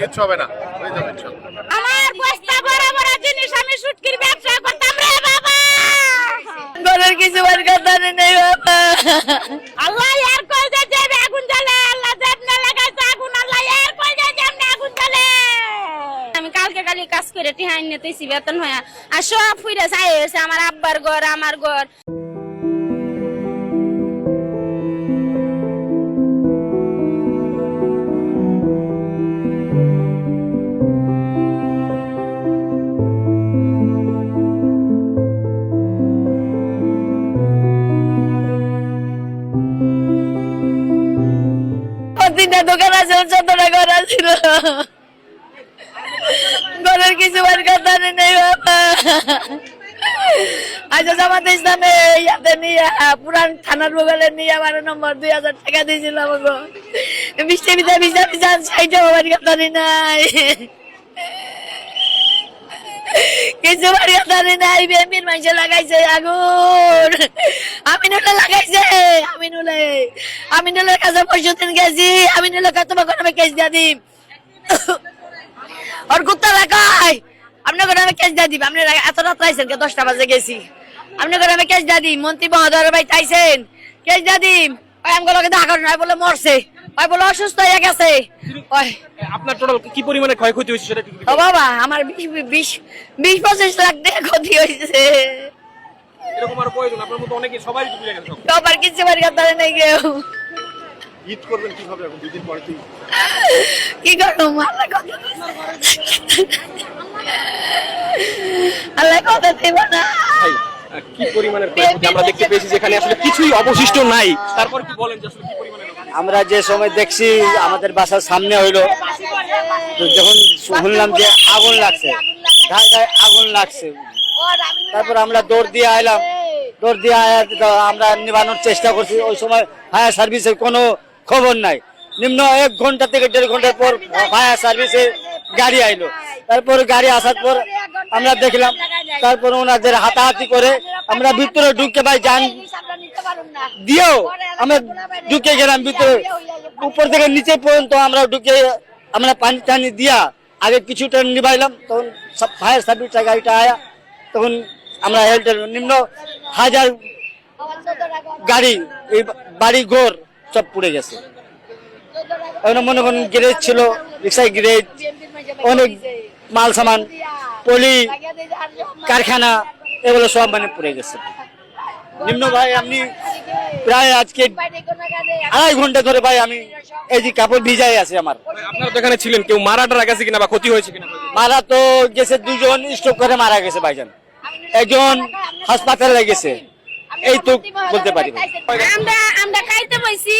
কিচ্ছু হবে না, হয়ে যাবে ইনশাআল্লাহ। আমার বস্তা বড় বড় জিনিস আমি শুটকির ব্যবসা করতাম রে বাবা। ঘরের কিছু বার কথা নেই বাবা। আল্লাহ আর কই যে যাবে আগুন জ্বলে, আল্লাহ যেমনে লাগাইছে আগুন, আল্লাহ আর কই যে যেমনে আগুন জ্বলে। আমি কালকে কালি কাজ করে টিহাই নিতেছি বেতন হয়া, আর সব ফুইরা চাই হয়েছে আমার আব্বার ঘর, আমার ঘর। তিনটা দোকান আছে, 14টা ঘর আছিল। ঘরের কিছু বার কথা নেই বাবা। আচ্ছা জামাতে ইসলামে ইয়াতে নিয়ে পুরান থানার বগলে নিয়ে 12 নম্বর 2000 টাকা দিয়েছিলাম গো। বৃষ্টি ভিজা ভিজা ভিজা সাইডে বাবার কথা নাই, কিছু বাড়ি কথা নাই। বেমির মাইসে লাগাইছে আগুন, আমিনুলে লাগাইছে। আমিনুলের কাছে 5 দিন গেছি, আমিনুলের কাছে তোমাকে আমি কেস দিয়ে দিই। আর কুত্তা লাগাই আপনার ঘরে আমি কেস দিয়ে দিব। আপনি এত রাত আইছেন, 10টা বাজে গেছি, আপনার ঘরে আমি কেস দিয়ে দিই। মন্ত্রী মহোদয় ভাই চাইছেন কেস দিয়ে দিই। আমগুলোকে দেখা করেন, বলে মরছে, বলে অসুস্থ হয়ে গেছে। আপনার টোটাল কি পরিমাণে ক্ষয়ক্ষতি হয়েছে সেটা ও বাবা, আমার 20-25 লাখ টাকা ক্ষতি হয়েছে। এরকম আর কয়জন আপনার মতো অনেকে সবাই ডুবে গেছে। সবার কিছু বাড়ি কথা নেই কেউ। ঈদ করবেন কিভাবে এখন 2 দিন পরে? কি করবো, আল্লাহ কথা দেব না। ভাই কি পরিমাণের ক্ষয়ক্ষতি আমরা দেখতে পেয়েছি, যেখানে আসলে কিছুই অবশিষ্ট নাই। তারপর কি বলেন যে আসলে কি পরিমাণের? আমরা যে সময় দেখছি আমাদের বাসার সামনে হইলো, যখন শুনলাম যে আগুন লাগছে, ঢাকায় আগুন লাগছে, তারপর আমরা দৌড় দিয়ে আইলাম। দৌড় দিয়ে আমরা নিবানোর চেষ্টা করছি। ওই সময় ফায়ার সার্ভিসের কোনো খবর নাই। নিম্ন 1 ঘন্টা থেকে 1.5 ঘন্টা পর ফায়ার সার্ভিসের গাড়ি আইলো। তারপর গাড়ি আসার পর আমরা দেখলাম, তারপর ওনাদের হাতাহাতি করে আমরা ভিতরে ঢুকে ভাই যান দিয়েও আমরা ঢুকে গেলাম ভিতরে, উপর থেকে নিচে পর্যন্ত আমরা ঢুকে আমরা পানি টানি দিয়া আগে কিছুটা নিভাইলাম। তখন সব ফায়ার সার্ভিস গাড়িটা আয়া, তখন আমরা হেল্পের নিম্ন 1000 গাড়ি, এই বাড়ি ঘর সব পুড়ে গেছে। এখন মনে করেন গ্যারেজ ছিল, রিক্সায় গ্যারেজ, অনেক মাল সামান, পলি, কারখানা, এগুলো সব মানে পুড়ে গেছে। নিম্ন ভাই আমি প্রায় আজকে 2.5 ঘন্টা ধরে ভাই আমি এই যে কাপড় ভিজাই আছে আমার। আপনারা তো এখানে ছিলেন, কেউ মারা টারা গেছে কিনা বা ক্ষতি হয়েছে কিনা? মারা তো গেছে, 2 জন স্ট্রোক করে মারা গেছে ভাইজান, একজন হাসপাতালে গেছে, এই তো বলতে পারি। আমরা খাইতে বইছি,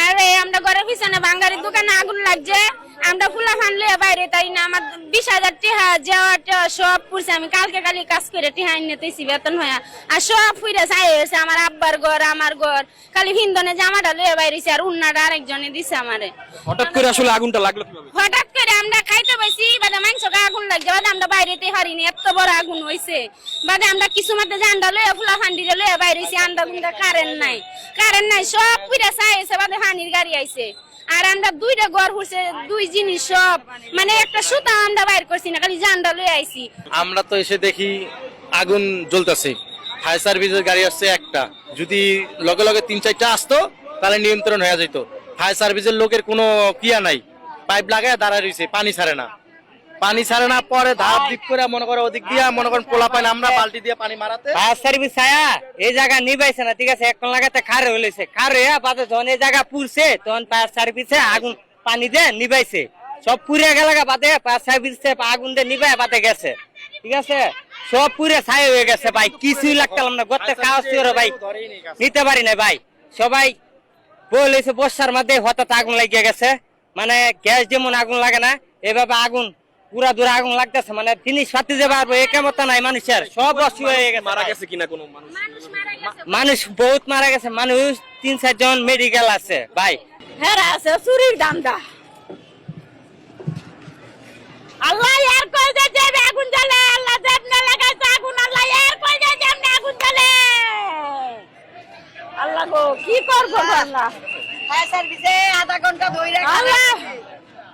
আরে আমরা ঘরের পিছনে বাঙ্গারির দোকানে আগুন লাগছে। আমরা ফুলা ফানলে বাইরে, তাই না আমার 20,000 টাকা যাওয়াটা সব পুড়ছে। আমি কালকে কালি কাজ করে টিহাই নিতেছি বেতন হয়া, আর সব ফুইরা চাই হয়েছে আমার আব্বার ঘর, আমার ঘর। খালি হিন্দনে জামাটা লয়ে বাইরেছে, আর উন্নাটা আরেকজনে দিছে আমারে। হঠাৎ করে আসলে আগুনটা লাগলো কিভাবে? হঠাৎ করে আমরা খাইতে বসি, বাদে মাংসকে আগুন লাগছে, বাদে আমরা বাইরেতে হারিনি, এত বড় আগুন হয়েছে। বাদে আমরা কিছু মধ্যে জান্ডা লয়ে ফুলা ফান্ডিরে লয়ে বাইরেছি, আন্ডা গুন্ডা কারেন্ট নাই, সব পুরা চাই হয়েছে। বাদে হানির গাড়ি আইছে, আর আমরা 2টা ঘর হচ্ছে, 2 জিনিস সব মানে একটা সুতা আমরা বাইর করছি না, খালি জান্ডা লয়ে আইছি। আমরা তো এসে দেখি আগুন জ্বলতেছে, ফায়ার সার্ভিসের গাড়ি আসছে একটা, যদি লগে লগে 3-4টা আসতো তাহলে নিয়ন্ত্রণ হয়ে যেত। ফায়ার সার্ভিসের লোকের কোনো ক্রিয়া নাই, পাইপ লাগায় দাঁড়ায় রয়েছে, পানি ছাড়ে না, পরে ধাপ দিক করে মনে করো ওদিক দিয়ে মনে করেন পোলা পায় না, আমরা বালতি দিয়ে পানি মারাতে ফায়ার সার্ভিস আয়া এই জায়গা নিবাইছে না, ঠিক আছে, এখন লাগাতে খারে হইলেছে, খারে বাদে যখন এই জায়গা পুড়ছে তখন ফায়ার সার্ভিসে আগুন পানি দিয়ে নিবাইছে, সব পুড়ে গেল বাদে ফায়ার সার্ভিসে আগুন দিয়ে নিবাই বাদে গেছে, ঠিক আছে, সব পুড়ে ছাই হয়ে গেছে ভাই। কিছুই লাগতাম না, গর্তে কাগজ ছিল ভাই, নিতে পারি না ভাই। সবাই বলেছে বর্ষার মধ্যে হঠাৎ আগুন লাগিয়ে গেছে, মানে গ্যাস যেমন আগুন লাগে না এভাবে আগুন পুরা দূরে আগুন লাগতেছে, মানে জিনিস পাতি যে পারবো এ কেমতা নাই মানুষের, সব অসুখ হয়ে গেছে। মারা গেছে কিনা কোনো মানুষ? মানুষ বহুত মারা গেছে, মানুষ 3-4 জন মেডিকেল আছে ভাই। হ্যাঁ আছে চুরির দামটা। আল্লাহ আর কই যে যাবে আগুন জ্বলে, আল্লাহ যেমনে লাগাইছে আগুন, আল্লাহ আর কই যে যেমনে আগুন জ্বলে। আল্লাহ গো কি করবো আল্লাহ। ফায়ার সার্ভিসে আধা ঘন্টা ধরে আল্লাহ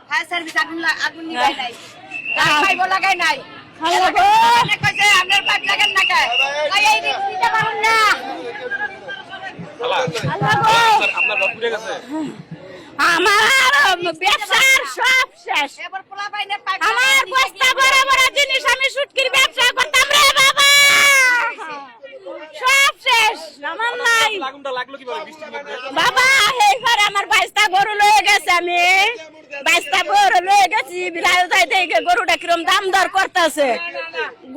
ফায়ার সার্ভিস আগুন নিভাই নাই পাইপ লাগাই নাই আল্লাহ গো কইছে আপনার পাইপ লাগান না কে এই রিস্ক দিতে পারুন না আল্লাহ গো আপনার ঘর পুড়ে গেছে আমার ব্যবসার সব শেষ এবার পোলা পাইনে পাইপ আমার বস্তা বড় বড় জিনিস আমি শুটকির ব্যবসা করতাম রে বাবা সব শেষ আমার নাই আগুনটা লাগলো কিভাবে বৃষ্টির মধ্যে বাবা এইবার আমার বাইশটা গরু লয়ে গেছে আমি বাইশটা গরু লয়ে গেছি বিলাই যাই দেখে গরুটা কিরম দাম দর করতেছে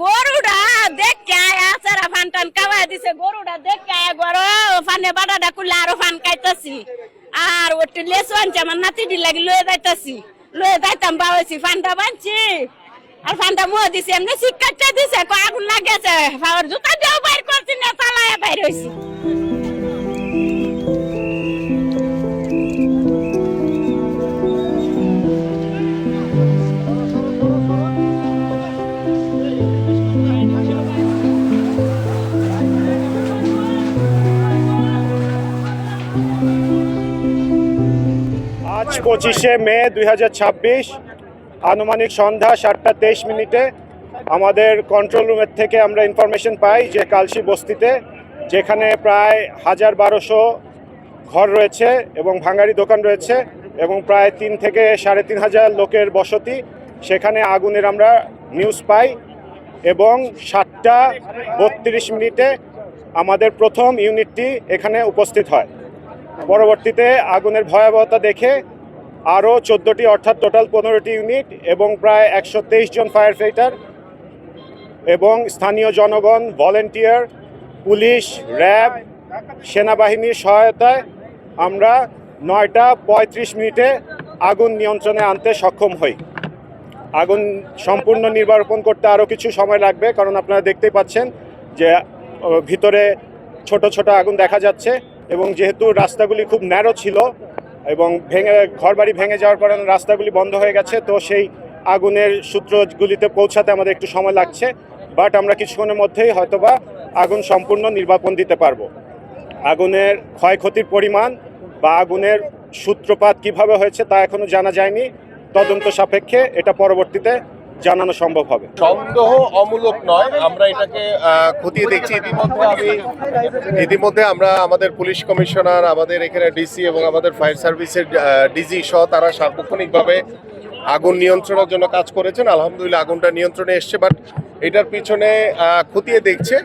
গরুটা দেখে আচারা ফান টান কাওয়াই দিছে গরুটা দেখে গরু ফানে বাটাটা কুলে আরো ফান খাইতেছি আর ওটি লেসু আনছে আমার নাতিটি লাগি লয়ে যাইতাম বাবাইছি ফানটা বানছি আর ফানটা মুহ দিছি এমনি শিক্ষাটা দিছে আগুন লাগেছে ফাওয়ার জুতা দিয়েও বাইর করছি না চালায় বাইর হইছি আজ 25শে মে 2026 আনুমানিক সন্ধ্যা 7:23 আমাদের কন্ট্রোল রুমের থেকে আমরা ইনফরমেশন পাই যে কালশি বস্তিতে যেখানে প্রায় 1200 ঘর রয়েছে এবং ভাঙাড়ি দোকান রয়েছে এবং প্রায় 3 থেকে 3,500 লোকের বসতি, সেখানে আগুনের আমরা নিউজ পাই এবং 7:32 আমাদের প্রথম ইউনিটটি এখানে উপস্থিত হয়। পরবর্তীতে আগুনের ভয়াবহতা দেখে আরও 14টি অর্থাৎ টোটাল 15টি ইউনিট এবং প্রায় 123 জন ফায়ার ফাইটার এবং স্থানীয় জনগণ, ভলেন্টিয়ার, পুলিশ, র্যাব, সেনাবাহিনীর সহায়তায় আমরা 9:35 আগুন নিয়ন্ত্রণে আনতে সক্ষম হই। আগুন সম্পূর্ণ নির্বাপন করতে আরও কিছু সময় লাগবে, কারণ আপনারা দেখতেই পাচ্ছেন যে ভিতরে ছোট ছোট আগুন দেখা যাচ্ছে এবং যেহেতু রাস্তাগুলি খুব ন্যারো ছিল এবং ঘরবাড়ি ভেঙে যাওয়ার কারণে রাস্তাগুলি বন্ধ হয়ে গেছে, তো সেই আগুনের সূত্রগুলিতে পৌঁছাতে আমাদের একটু সময় লাগছে, বাট আমরা কিছুক্ষণের মধ্যেই হয়তোবা আগুন সম্পূর্ণ নির্বাপন দিতে পারবো। আগুনের ক্ষয়ক্ষতির পরিমাণ বা আগুনের সূত্রপাত কিভাবে হয়েছে তা এখনো জানা যায়নি, তদন্ত সাপেক্ষে এটা পরবর্তীতে জানানো সম্ভব হবে। সন্দেহ অমূলক নয়, আমরা এটাকে খতিয়ে দেখছি। ইতিমধ্যে আমরা আমাদের পুলিশ কমিশনার, আমাদের এখানে ডিসি এবং আমাদের ফায়ার সার্ভিসের ডিজি সহ তারা সার্বক্ষণিকভাবে আগুন নিয়ন্ত্রণের জন্য কাজ করেছেন। আলহামদুলিল্লাহ আগুনটা নিয়ন্ত্রণে এসছে, বাট এটার পিছনে খতিয়ে দেখছে।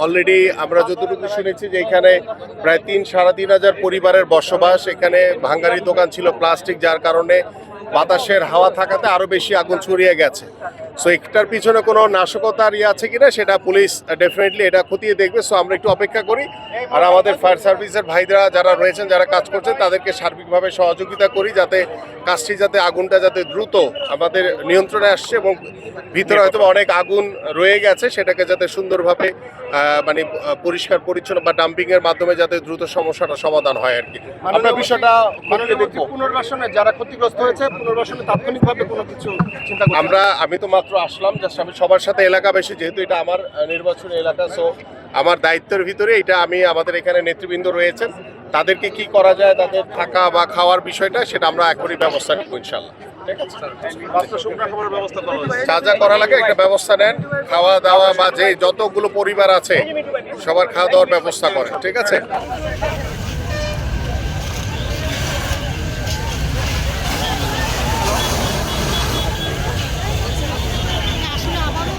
অলরেডি আমরা যতটুকু শুনেছি যে এখানে প্রায় 3-3,500 পরিবারের বসবাস, এখানে ভাঙ্গারি দোকান ছিল প্লাস্টিক, যার কারণে বাতাসের হাওয়া থাকাতে আরো বেশি আগুন ছড়িয়ে গেছে। সো এটার পিছনে কোনো নাশকতার আছে কিনা সেটা পুলিশ ডেফিনেটলি এটা খতিয়ে দেখবে। সো আমরা একটু অপেক্ষা করি, আর আমাদের ফায়ার সার্ভিসের ভাইরা যারা রয়েছেন, যারা কাজ করছেন, তাদেরকে সার্বিকভাবে সহযোগিতা করি যাতে কাজটি আগুনটা দ্রুত আমাদের নিয়ন্ত্রণে আসছে এবং ভিতরে হয়তো অনেক আগুন রয়ে গেছে সেটাকে যাতে সুন্দরভাবে মানে পরিষ্কার পরিচ্ছন্ন বা ডাম্পিং এর মাধ্যমে যাতে দ্রুত সমস্যাটা সমাধান হয় আর কি। আমরা বিষয়টা পুনর্বাসনে যারা ক্ষতিগ্রস্ত হয়েছে পুনর্বাসনে তাৎক্ষণিকভাবে কোনো কিছু চিন্তা আমি তো মাত্র আসলাম, জাস্ট আমি সবার সাথে এলাকাবাসী, যেহেতু এটা আমার নির্বাচনী এলাকা, সো আমার দায়িত্বের ভিতরে এটা আমি আমাদের এখানে নেতৃবৃন্দ রয়েছেন, তাদেরকে কি করা যায়, তাদের থাকা বা খাওয়ার বিষয়টা সেটা আমরা এখনই ব্যবস্থা নেব ইনশাল্লাহ। যা যা করা লাগে একটা ব্যবস্থা নেন, খাওয়া দাওয়া বা যে যতগুলো পরিবার আছে সবার খাওয়া দাওয়ার ব্যবস্থা করেন, ঠিক আছে। আসলে আবারও